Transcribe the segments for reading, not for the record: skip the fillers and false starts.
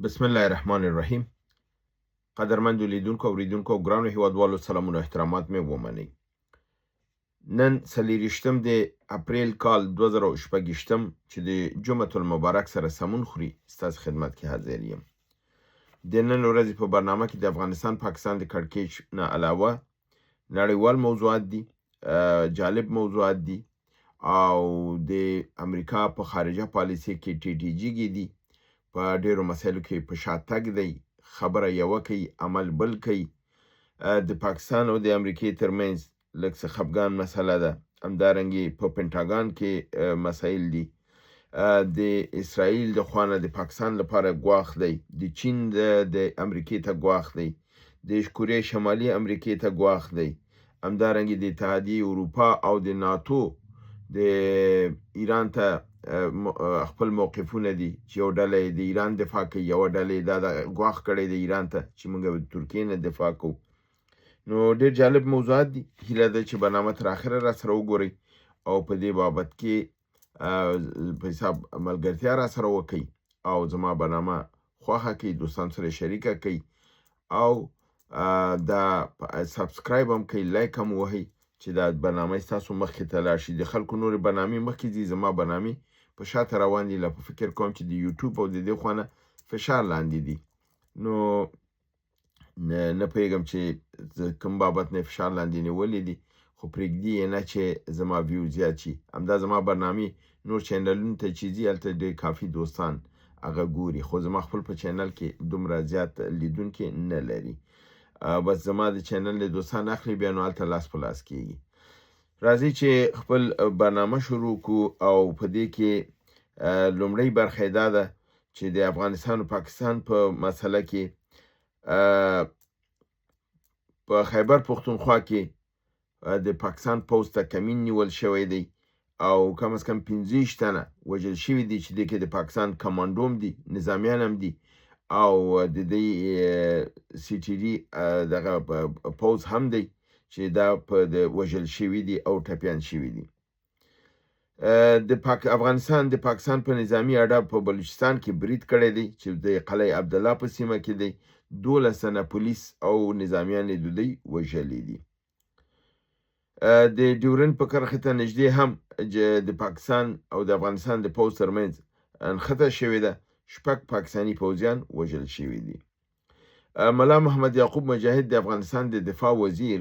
بسم الله الرحمن الرحیم. قدرمند لیدونکو اوریدونکو ګرانو هیوادوالو سلامونه احترامات مې ومنئ. نن 24 د اپریل کال 2026 چې د جمعة المبارک سره سمون خوري ستاسو خدمت کې حاضر یم. د نن ورځې په برنامه کې د افغانستان پاکستان د کړکېچ نه علاوه نړیوال موضوعات دي، جالب موضوعات دي او د امریکا په خارجه پالیسي کې TTG دي. په ډیرو مسایلو کې په شاتګ دی، خبره یوه کوي عمل بل کوي. د پاکستان او د امریکې ترمنځ لږ څه خفګان مسله ده. همدارنګې په پنټاګان کې مسایل دي. د اسرائیل د خوا نه د پاکستان لپاره ګواښ دی، د چین د امریکې ته ګواښ دی، د کوریا شمالي امریکې ته ګواښ دی. همدارنګې د اتحادیې اروپا او د ناتو د ایران ته خپل موقفونه دي چې یو ډله د ایران دفاع کوي، یو ډله دا ګواښ کړی د ایران ته چې موږ د ترکیې نه دفاع کوو. نو ډېر جالب موضوعات دي. هیله ده چې برنامه تر اخره را سره وګورئ او په دې بابت کې په حساب ملګرتیا را سره وکړئ او زما برنامه خوښه کړئ، دوستان سره شریکه کړئ او دا سبسکرایب هم کړئ، لایک هم وهئ چې دا برنامه ستاسو مخکې ته لاړ شي. د خلکو نورې برنامې مخکې ځي، زما برنامې په شاته روان دي. لا په فکر کوم چې د یوټیوب او د دې خوا نه فشار لاندې دي. نو نه پوهېږم چې کوم بابت نه فشار لاندې نیولې دي، خو پرېږدي یې نه چې زما ویو زیات شي. همدا زما برنامې نور چینلونو ته چې ځي هلته ډېر کافي دوستان هغه ګوري، خو زما خپل په چینل کې دومره زیات لیدونکي نه لري. بس زما د چینل له دوستان اخلي، بیا نو هلته لاس په لاس کېږي. راځئ چې خپل برنامه شروع کړو او په دې کې لومړۍ برخه یې دا ده چې د افغانستان او پاکستان په مسله کې په خیبر پښتونخوا کې د پاکستان پوځ ته کمین نیول شوی دی او کم از کم 15 تنه وژل شوي دي چې دې کې د پاکستان کمانډو هم دي، نظامیان هم دي او د دې CTD دغه پوځ هم دی چې دا په د وژل شوي دي او ټپیان شوي دي. افغانستان د پاکستان په نظامی اډه په بلوچستان کې برید کړی دی چې د قلعه عبدالله په سیمه کې دی. 12 تنه پولیس او نظامیان د دوی وژلي دي. د ډیورند په کرښې ته نږدې هم د پاکستان او د افغانستان د پوځ ترمنځ نښته شوې ده. 6 پاکستاني پوځیان وژل شوي دي. ملا محمد یعقوب مجاهد د افغانستان د دفاع وزیر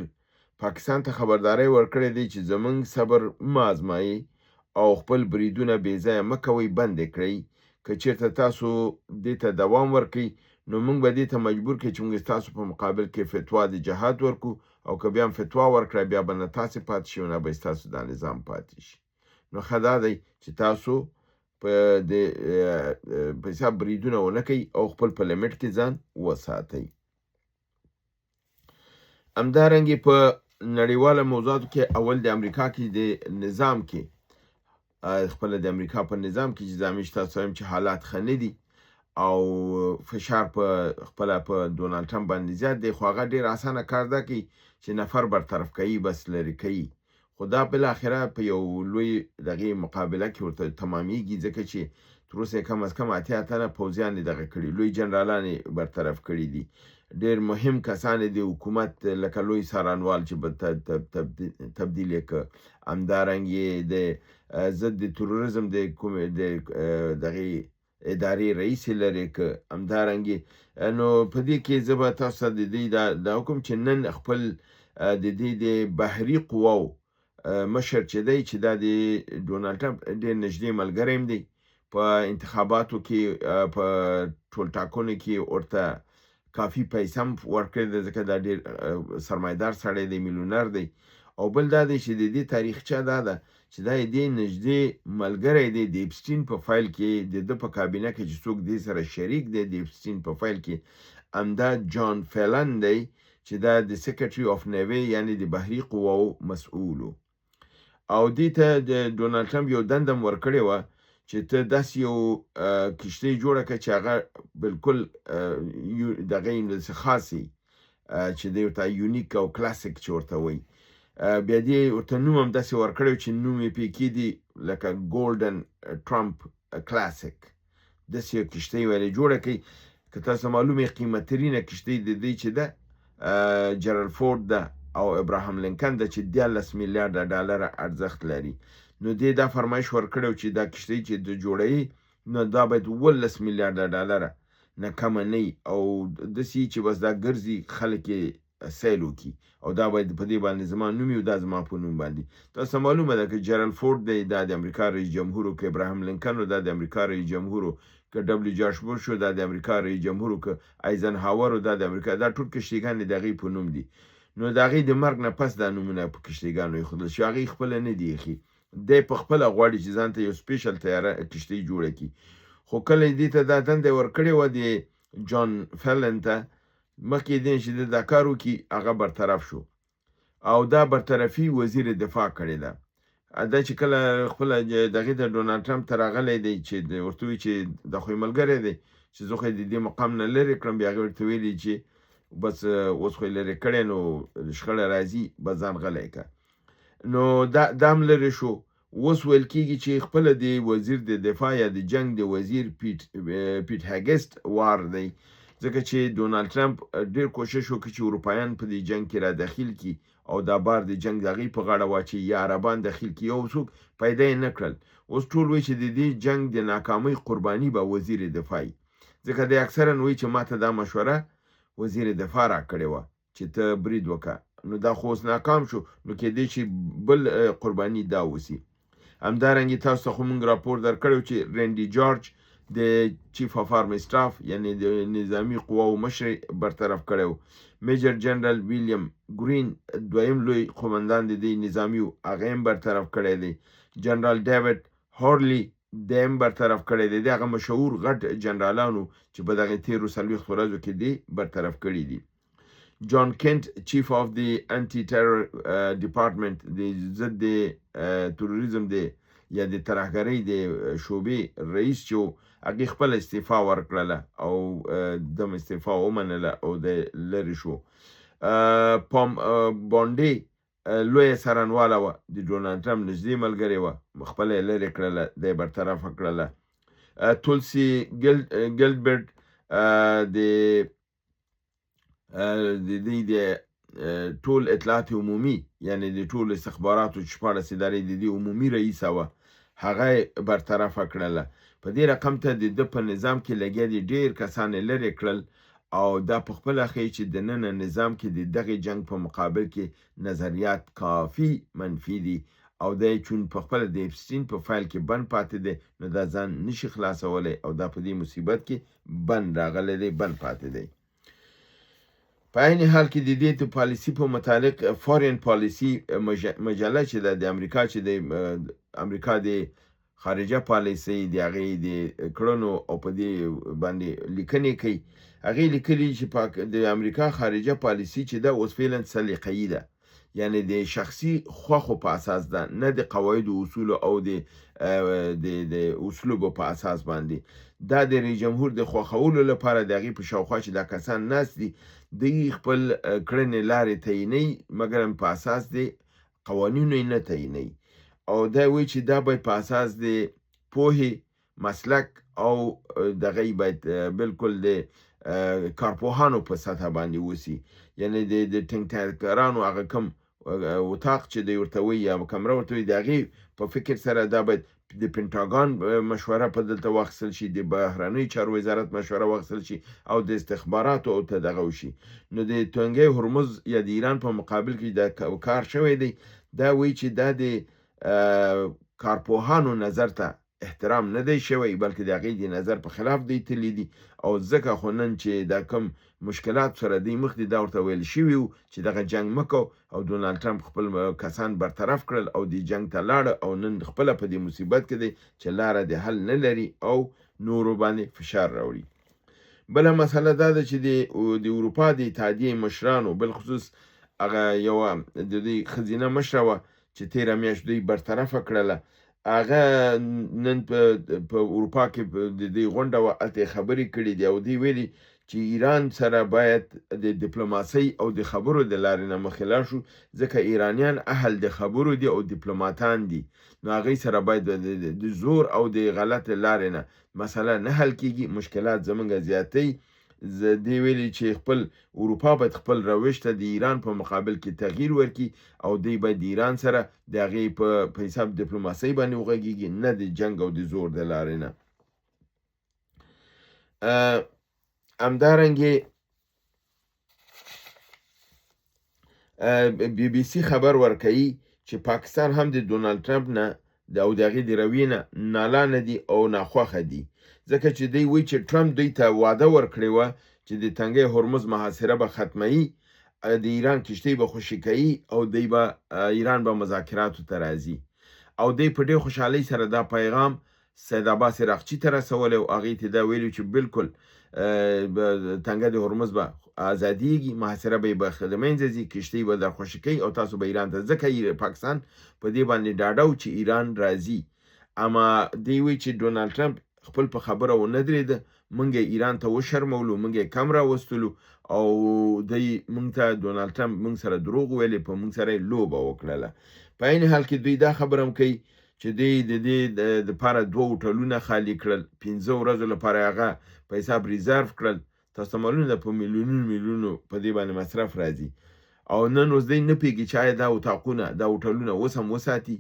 پاکستان ته خبرداری ورکړی دی چې زمونږ صبر مه ازمایي او خپل بریدونه بې ځایه مه کوئ، بند یې کړئ. که چېرته تاسو دې ته دوام ورکړئ نو موږ به دې ته مجبور کړئ چې موږ ستاسو په مقابل کې فتوا د جهاد ورکړو او که بیا هم فتوا ورکړه بیا به نه تاسې پاتې شي او نه به ستاسو دا نظام پاتې شي. نو ښه دا دی چې تاسو په حساب بریدونه ونه کوئ او خپل په لیمټ کې ځان وساتئ. همدارنګې په نړیواله موضوعاتو کې اول د امریکا کې د نظام کې خپل د امریکا په نظام کې چې زامش تاسو وایم چې حالات ښه نه دي او فشار په خپله په ډونالډ ټرمپ باندې زیات دی، خو هغه ډېر اسانه کار دا کوي چې نفر برطرف کوي، بس لرې کوي. خو دا بالاخره په یو لوی دغې مقابله کې ورته تمامیږي، ځکه چې تر اوسه کم از کم 8 تنه پوځیان یې دغه کړي، لوی جنرالان یې برطرف کړي دي. ډېر مهم کسان د حکومت لکه لوی څارنوال چې تبدیل یې کړ. همدارنګې د ضد د تروریزم د دغې ادارې رئیس یې لرې که. همدارنګې نو په دې کې زه به تاسو ته د دې دا وکړم چې نن خپل د دې د بحري قواو مشر چې دی چې دا د ډونالډ ټرمپ ډېر نږدې ملګری هم دی، په انتخاباتو کې په ټولټاکنو کې ورته کافي پیسه هم ورکړې ده، ځکه دا ډېر سرمایدار سړی دی، میلیونر دی. او بل دا دی چې د دې تاریخچه دا ده چې دا دې نږدې ملګری دی د اپسټین په فایل کې، د ده په کابینه کې چې څوک دې سره شریک دی د اپسټین په فایل کې همدا جان فیلن دی چې دا د سیکرټري آف نیوی یعنی د بحري قواو مسؤولو. او دې ته د ډونالډ ټرمپ یو دنده هم ورکړې وه چې ته داسې یو کښتۍ جوړه کړه چې هغه بالکل دغه یې خاصې چې دی ورته یونیک او کلاسیک چې ورته وایي. بیا دې ورته نوم هم داسې ورکړی چې نوم یې پرې کېږدي لکه ګولډن ټرمپ کلاسیک. داسې یو کښتۍ ولې جوړه کړئ که تاسو معلومه قیمت ترینه کشتۍ د دې چې ده جرل فورد ده او ابراهام لینکن ده چې 14 میلیارډ ډالر ارزښت لري. نو دې دا فرمایش ورکړی چې دا کشتۍ چې د جوړوي نو دا باید 18 میلیارډ ډالر نه کمه نه وي او داسې چې بس دا ګرځي خلک یې سیل وکړي او دا باید په دې باندې زما نوم وي او دا زما په نوم باندې. تاسو معلومه ده که جرل فورد دی دا د امریکا رئیس جمهور و که ابراهام لینکن و دا د امریکا رئیس جمهور و که ډبلیو جورج بوش و دا د امریکا رئیس جمهور و که ایزنهاور و دا د امریکا دا ټول کشتیګان د هغې په نوم دي. نو د هغې د مرګ نه پس دا نومونه په کشتیګانو ایښودل شي. هغې خپله نه دي ایښي. دی په خپله غواړي چې ځان ته یو سپیشل طیاره کشتۍ جوړه کړي. خو کله یې دې ته دا دنده ورکړې وه د جان فلن ته مخکې دې چې د دا کار وکړي هغه برطرف شو او دا برطرفي وزیر دفاع کړې ده. دا چې کله خپله دغې ته ډونالډ ټرمپ ته راغلی دی چې ورته وایي چې دا خو یې ملګری دی چې زه خو یې د دې مقام نه لرې کړم، بیا هغې ورته ویلي چې بس اوس خو یې لرې کړی نو شخړه راځي بس ځان غلی که. نو دا هم لرې شو. اوس ویل کېږي چې خپله د وزیر د دفاع یا د جنگ د وزیر پیټ هګسټ وار دی، ځکه چې ډونالډ ټرمپ ډېر کوشش وکړي چې اروپایان په دې جنگ کې را داخل کړي او دا بار د جنگ د هغې په غاړه واچوي یا عربان داخل کړي. یو څوک پیدا یې نه کړل. اوس ټول وایي چې د دې جنگ د ناکامۍ قرباني به وزیر دفاع وي، ځکه دی اکثرا وایي چې ما ته دا مشوره وزیر دفاع راکړې وه چې ته برید وکړه. نو دا خو اوس ناکام شو، نو کېدی چې بل قرباني دا اوسي. همدارنګې تاسو ته خو موږ راپور درکړی چې رینډي جارج د چیف اف آرمی سټاف یعنی د نظامی قواو مشر برطرف کړی و. میجر جنرال ویلیام ګرین دویم لوی قومندان د دې نظامي و، هغه هم برطرف کړی دی. جنرال ډیوډ هارلی دی هم برطرف کړی دی. د هغه مشهور غټ جنرالانو چې په دغې تېرو 40 ورځو کې دی برطرف کړي دي. جان کینټ چیف اف د انټي ټرور ډپارټمنټ د ضد د تروریزم د یا د ترهګرۍ د شعبې رئیس چې هغې خپله استعفا ورکړله او دم استعفا ومنله او د لرې شو. پام بانډې لویه څارنواله وه، د ډونالډ ټرمپ نږدې ملګرې وه، خپله یې لرې کړله، دی برطرفه کړله. تولسي ګیلبرټ د دې د ټول اطلاعات عمومي یعنی د ټول استخباراتو 14 ادارې د دې عمومي رئیسه وه، هغه برطرفه کړله. په دې رقم ته د ده په نظام کې لګیا دي ډېر کسان یې لرې کړل او دا په خپله ښیي چې دننه نظام کې د دغې جنګ په مقابل کې نظریات کافي منفي دي او دی چون په خپله د اپسټین په فایل کې بند پاتې دی نو دا ځان نشي خلاصولی او دا په دې مصیبت کې بند راغلی دی، بند پاتې دی. په عین حال کې د دې پالیسي په متعلق فارین پالیسي مجله چې د امریکا چې د امریکا د خارجه پالیسي د هغې د کړنو او په دې باندې لیکنې کوي. هغې لیکلي چې د امریکا خارجه پالیسي چې ده اوس فعلا سلیقه‌یي ده، یعنی د شخصي خوښو په اساس ده، نه د قواعدو اصولو او د اسلوبو په اساس باندې. دا د رئیس جمهور د خوښولو لپاره د هغې په شاوخوا چې دا کسان ناست دي دوی خپل کړنې لارې تعینوي مګر په اساس د قوانینو یې نه تعینوي او دا وایي چې دا باید په اساس د پوهې مسلک او دغه باید بالکل د کارپوهانو په سطح باندې وسی، یعنی د ټینګ ټانکرانو هغه کم اتاق چې دی ورته وایي یا کمره ورته وایي د هغې په فکر سره دا باید د پینټاګان مشوره په دلته واخیستل شي، د بهرنیو چارو وزارت مشوره واخیستل شي او د استخباراتو ته دغه وشي. نو د تنګې هرمز یا د ایران په مقابل کې دا کار شوی دی. دا وایي چې دا د کارپوهانو نظر ته احترام نه دی شوی بلکې د هغې د نظر په خلاف دی تللی دي او ځکه خو نن چې دا کم مشکلات سره دی مخکې دا ورته ویل شوي وو چې دغه جنګ مه کو او ډونالډ ټرمپ خپل کسان برطرف کړل او د جنګ ته لاړه او نن خپله په دې مصیبت کې دی چې لاره د حل نه لري او نورو باندې فشار راوړي. بله مسله دا ده چې د اروپا د اتحادیې مشرانو بالخصوص هغه یوه د دوی ښځینه مشره وه چې تېره میاشت دوی برطرفه کړله، هغه نن په اروپا کې د دې غونډه وه، هلته یې خبرې کړي دي او دوی ویلي چې ایران سره باید د ډیپلوماسۍ او د خبرو د لارې نه مخې لاړ شو ځکه ایرانیان اهل د خبرو دي او ډیپلوماتان دي. نو هغې سره باید د زور او د غلط لارې نه مسله نه حل کېږي، مشکلات زموږ زیاتوي دی ویلي چې خپل اروپا باید خپل روش ته د ایران په مقابل کې تغییر ورکړي او دی باید د ایران سره د هغې په حساب ډیپلوماسۍ باندې وغږیږي، نه د جنګ او د زور د لارې نه. همدارنګې بی بی سی خبر ورکوي چې پاکستان هم د ډونالد ټرمپ نه او د هغې د رویې نه نالانه دي او ناخوښه دي، ځکه چې دوی وایي چې ټرمپ دوی ته وعده ورکړې وه چې د تنګی هرمز محاصره به ختموي، د ایران کشتۍ به خوشي کوي او دوی به ایران به مذاکراتو ته راځي، او دوی په ډېر خوشحالۍ سره دا پیغام سید عباس عراقچي ته رسولی او هغې ته دا ویلي چې بالکل تنګه د هرمز به ازادیږي، محاصره به یې د منځه ځي، کشتۍ به در خوشي کوي او تاسو به ایران ته، ځکه پاکستان په دې باندې ډاډه و چې ایران راځي. اما دوی وایي چې ډونالد ټرمپ خپل په خبره ونه درېده، موږ یې ایران ته وشرمولو، موږ یې کم راوستلو او دوی موږ ته ډونالد ټرمپ موږ سره دروغ ویلې، په موږ سره یې لوبه وکړله. په عین حال کې دوی دا خبره هم کوي چې دوی د دې دپاره 2 هوټلونه خالي کړل، 15 ورځو لپاره هغه په حساب ریزرف کړل. تاسو ته معلومه ده په میلیونونو په دې باندې مصرف راځي، او نن اوس دوی نه پوهېږي چې آیا دا اتاقونه دا هوټلونه اوس هم وساتي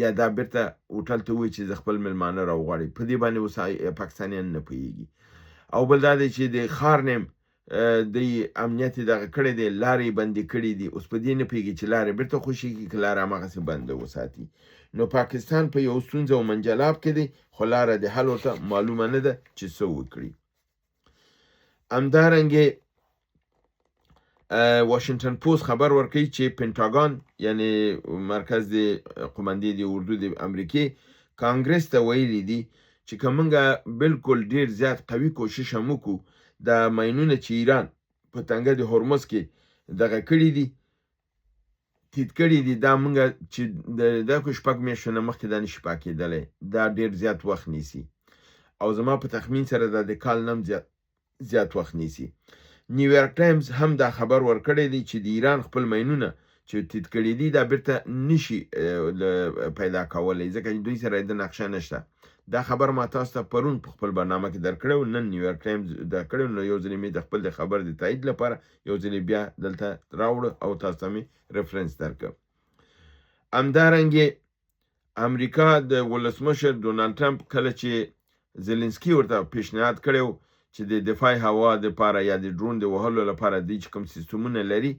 یا دا بیرته هوټل ته ووایي چې زه خپل میلمانه راوغواړئ. په دې باندې اوس پاکستانیان نه پوهېږي. او بل دا دی چې د ښار نیم دوی امنیت یې دغه کړی دی، لارې بندې کړي دي، اوس په دې نه پوهېږي چې لارې بیرته خوشېږي که لاره هماغسې بنده وساتي. نو پاکستان په یو ستونزه او منجلاب کې دی، خو لاره د حل ورته معلومه نه ده چې څه وکړي. همدارنګې واشنگټن پوسټ خبر ورکوي چې پینټاګان یعنی مرکز د قمندې د اردو د امریکې کانګرس ته ویلي دي چې که موږ بالکل ډېر زیات قوي کوشش هم وکړو، دا ماینونه چې ایران په تنګه د هرمز کې دغه کړي دي تیت کړي دي، دا موږ چې دا کو 6 میاشتو نه مخکې دا نشي پاکېدلی، دا ډېر زیات وخت نیسي او زما په تخمین سره دا د کال نه هم زیات وخت نیسي. نیویارک ټایمز هم دا خبر ورکړی دی چې د ایران خپل ماینونه چې تیت کړي دي دا بیرته نشي پیدا کولی، ځکه چې دوی سره د نقشه نشته. دا خبر ما تاسو ته پرون په خپل برنامه کې درکړی و، نن نیویارک ټایمز دا کړی، نو یو ځلې مې د خپل د خبر د تایید لپاره یو ځلې بیا دلته راوړه او تاسو ته مې ریفرنس درکړ. همدارنګې امریکا د ولسمشر ډونالد ټرمپ کله چې زلنسکي ورته پیشنهاد کړی و چې د دفاع هوا دپاره یا د ډرون د وهلو لپاره دوی چې کوم سیستمونه لري،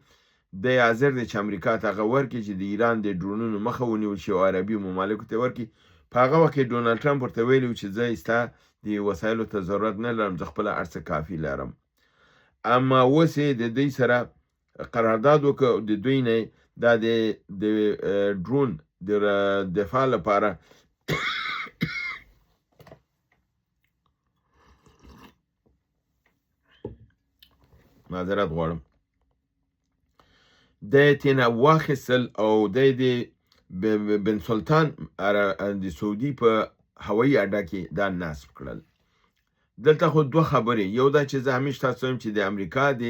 دی حاضر دی چې امریکا ته هغه ورکړي چې د ایران د ډرونونو مخه ونیول شي او عربي ممالکو ته ورکړي. په هغه وخت کې ډونالد ټرمپ ورته ویلي و چې زه ستا د وسایلو ته ضرورت نه لرم، زه خپله هر څه کافي لرم. اما اوس یې د دوی سره قرارداد وکړ، د دوی نه دا د ډرون د دفاع لپاره معذرت غواړم، د تینا واخیستل او د بن سلطان د سعودي په هوایي اډه کې دا نصب کړل. دلته خو 2 خبرې، یو دا چې زه همیشه تاسو وایم چې د امریکا د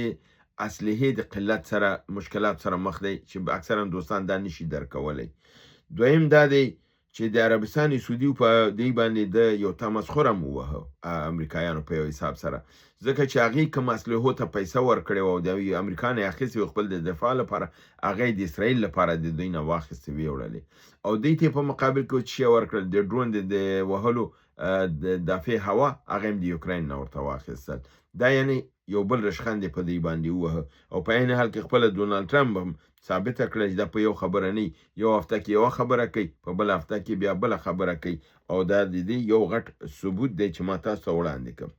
اسلحې د قلت سره مشکلات سره مخ دی چې اکثرا دوستان دا نشي درکولی. دویم دا دی چې د عربستان سعودي په دې باندې د یو تمسخر هم ووهه امریکایانو په یو حساب سره، ځکه چې هغې کوم اسلحو ته پیسه ورکړې وه او د امریکا نه یې اخیستې وه خپل د دفاع لپاره، هغه یې د اسرائیل لپاره د دوی نه واخیستې ویې وړلې او دوی ته یې په مقابل کې څه شی ورکړل، د ډرون د وهلو د دافع هوا هغه هم د یوکراین نه ورته واخیستل. دا یعنې یو بل رشخند یې په دوی باندې ووهه او په عین حال کې خپله ډونالد ټرمپ هم ثابته کړه چې دا په یو خبره نه، یو هفته کې یوه خبره کوي، په بل هفته کې بیا بله خبره کوي او دا د دې یو غټ ثبوت دی چې ما تاسو ته وړاندې کړم.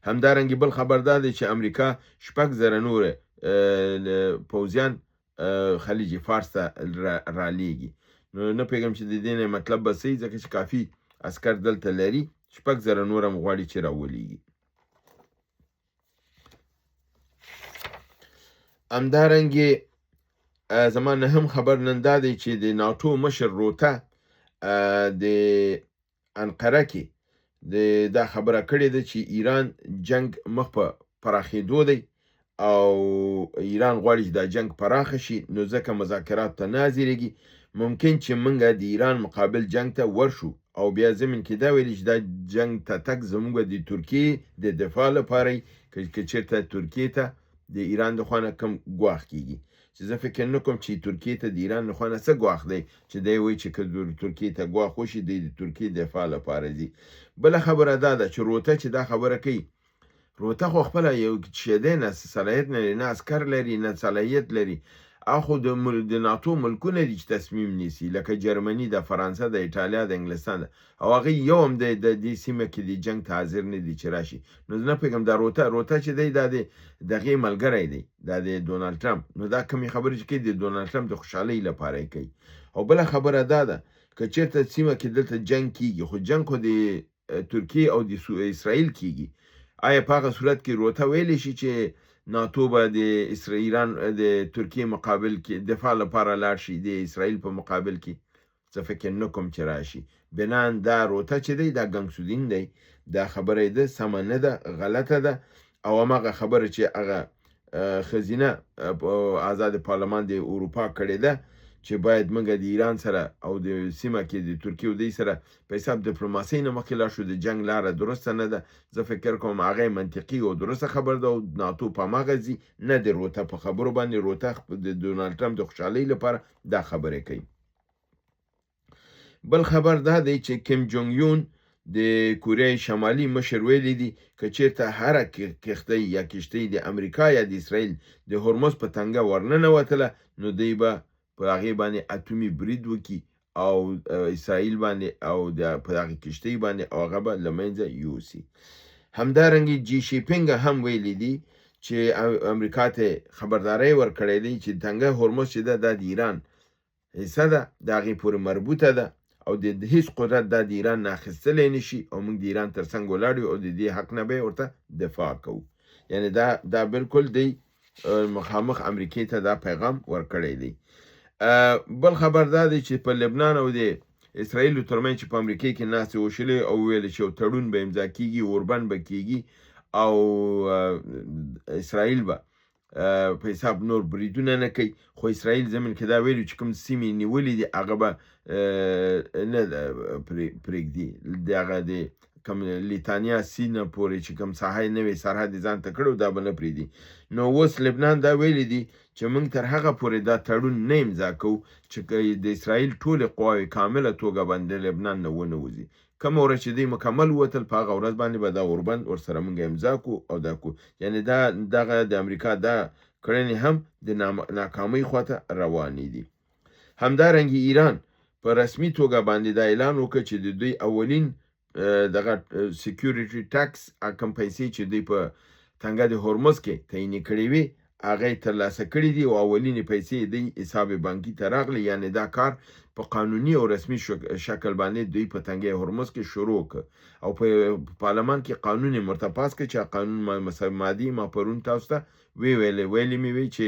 همدارنګې بل خبر دا دی چې امریکا 6,000 نور پوځیان خلیج فارس ته رالیږي. نو نه پوهېږم چې د دې نه مطلب به څه وي، ځکه چې کافي عسکر دلته لري، 6,000 نور هم غواړي چې راولیږي. همدارنګې زما نه هم خبر نن دا دی چې د ناټو مشر روته د انقره کې دا خبره کړې ده چې ایران جنگ مخ په پراخېدو دی او ایران غواړي چې دا جنگ پراخه شي، نو ځکه مذاکرات ته نه حاضرېږي. ممکن چې موږ د ایران مقابل جنگ ته ورشو او بیا زمین کې دا ویل چې دا جنگ ته تک زموږ د ترکیې د دفاع لپاره که چېرته ترکیې ته د ایران د خوا نه کم ګواښ کیږي چې زه فکر نه کوم چې ترکیې ته د ایران له خوا نه څه ګواښ دی چې دی وایي چې که ترکیې ته ګواښ وشي دی د ترکیې دفاع لپاره ځي. بله خبره دا ده چې روته چې دا خبره کوي، روته خو خپله یو شی دی نه صلاحیت نه لري، نه عسکر لري، نه صلاحیت لري. او خو د ناتو ملکونه دي چې تصمیم نیسي، لکه جرمني ده، فرانسه ده، ایټالیا ده، انګلستان ده، او هغه یو هم د دې سیمه کې د جنگ ته حاضر نه دي چې راشي. نو زه نه پوهېږم دا روته چې دی دا د دغې ملګری دی، دا د ډونالډ ټرمپ. نو دا کمې خبرې چې کوي د ډونالډ ټرمپ د خوشحالۍ لپاره یې کوي. او بله خبره دا ده که چېرته سیمه کې دلته جنگ کیږي، خو جنگ خو د ترکیې او د اسرائیل کیږي، آیا په هغه صورت کې روته ویلی شي چې ناتو به د ایران د ترکیې مقابل کې دفاع لپاره لاړ شي د اسرائیل په مقابل کې؟ زه فکر نه کوم چې راشي. بنان دا روته چې دی دا ګنګسودین دی، دا خبره یې ده سمه نه ده، غلطه ده. او هماغه خبره چې هغه ښځینه آزاد پارلمان د اروپا کړې ده چې باید موږ د ایران سره او د سیمه کې د ترکیې او دوی سره په حساب ډیپلوماسۍ نه مخکې لاړ شو، د جنگ لاره درسته نه ده. زه فکر کوم هغه منطقي او درسته خبر ده او ناتو په هماغه ځي، نه د روته په خبرو باندې. روته د ډونالډ ټرمپ د خوشحالۍ لپاره دا خبرې کوي. بل خبر دا دی چې کیم جونګ یون د کوریا شمالي مشر ویلی دی که چېرته هره کښتۍ یا کشتۍ د امریکا یا د اسرائیل د هرمز په تنګه ورننوتله نو دوی به په هغې باندې اتومي برید وکړي او اسرائیل باندې او په هغې کشتۍ باندې او هغه به له منځه یوسي. همدارنګې جي شیپینګ هم ویلی دی چې امریکا ته خبرداری ورکړی دی چې تنګه هرمز چې ده دا د ایران حصه ده، د هغې پورې مربوطه ده او د هیڅ قدرت دا د ایران نه اخیستلی نشي او موږ د ایران تر څنګ ولاړ یو او د دې حق نه به ورته دفاع کوو. یعنې دا بالکل دی مخامخ امریکې ته دا پیغام ورکړی دی. بل خبر دا دی چې په لبنان او د اسرائیلو ترمنځ چې په امریکې کې ناستې وشلې او ویل چې یو تړون به امضا کیږي، اوربند به کیږي او اسرائیل به په حساب نور بریدونه نه کوي. خو اسرائیل زمین کې دا ویلي چې کوم سیمې نیولې دي هغه به نه پرېږدي، د هغه د کوم لیتانیا سینه پورې چې کوم ساحه یې نوې سرحد یې ځان ته کړی دا به نه پرېږدي. نو اوس لبنان دا ویلي دي چې موږ تر هغه پورې دا تړون نه امضا کوو چې د اسرائیل ټولې قواوې کامله توګه باندې لبنان نه ونه وځي. کومه ورځ چې دوی مکمل ووتل په هغه ورځ باندې به دا اوربند ورسره موږ امضا کړو او دا کوو. یعنې دغه د امریکا دا کړنې هم د ناکامۍ خواته روانې دي. همدارنګې ایران په رسمي توګه باندې دا اعلان وکړ چې د دوی اولین دغه سکیورټي ټکس کوم پیسې چې دوی په تنګه د هرمز کې تعینې کړې وي هغه یې ترلاسه کړي دي او اولینې پیسې د حساب بانکي ته راغلي. یعنې دا کار په قانوني او رسمي شکل باندې دوی په تنګه هرمز کې شروع کړ او په پارلمان کې قانون یې مرتپاس کړ چې قانون مادي ما پرون تاسو ته ویلې مې وی چې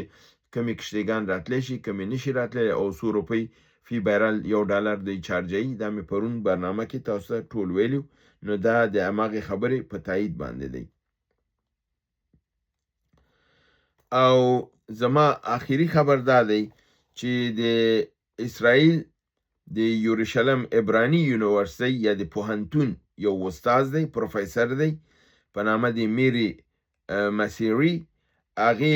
کمې کشتیګان راتلی شي کمې نشي راتلی او 100 روپۍ فی بیرل $1 د چارجوي. دا مې پرون برنامه کې تاسو ته ټول ویلو. نو دا د هماغې خبرې په تایید باندې دی. او زما آخري خبر دا دی چې د اسرائیل د یوروشلم عبراني یونیورسټۍ یا د پوهنتون یو استاد دی، پروفیسر دی په نامه د میری مسیری. هغې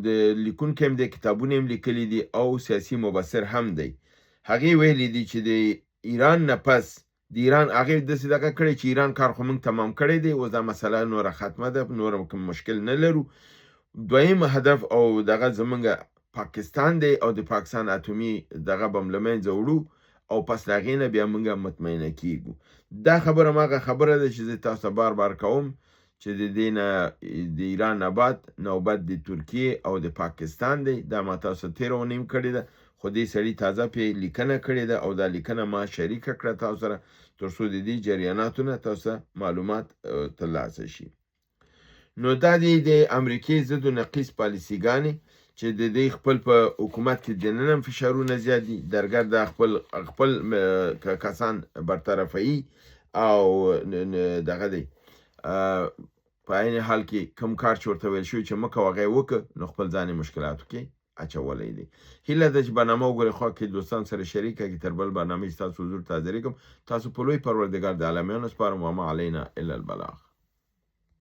د لیکونکی هم دی، کتابونه هم لیکلي دي او سیاسي مبصر هم دی. هغې ویلي دي چې د ایران نه پس د ایران هغې داسې دغه کړی چې ایران کار خو موږ تمام کړی دی، اوس دا مسله نوره ختمه ده، نوره کوم مشکل نه لرو. دویم هدف او دغه زمونږ پاکستان دی او د پاکستان اتومي دغه بم له منځه وړو او پس د هغې نه بیا موږ مطمئنه کیږو. دا خبره هماغه خبره ده چې زه تاسو ته بار کوم چې د دې نه د ایران نه بعد نوبت د ترکیې او د پاکستان دی. دا ما تاسو تېره اونۍ کړې ده خو دې سړي تازه پې لیکنه کړې ده او دا لیکنه ما شریکه کړه تاسو سره تر څو د دې جریاناتو نه تاسو معلومات ترلاسه شي. نو دا د امریکې ضد و نقیص پالیسیګانې چې د دې خپل په حکومت کې دننه هم فشارونه زیات دي، درګر دا خپل کسان برطرفوي او دغه دی په عین حال کې کوم کار چې ورته ویل شوي چې مه کوه هغه یې وکړه نو خپل ځان یې مشکلاتو کې اچولی دی. هیله ده چې برنامه وګورئ، خوا کې دوستان سره شریک کړئ. تر بل برنامې ستاسو حضور ته حاضرېږم. تاسو په لوی پروردګار د عالمینو سپارم، وما علینا الا البلاغ.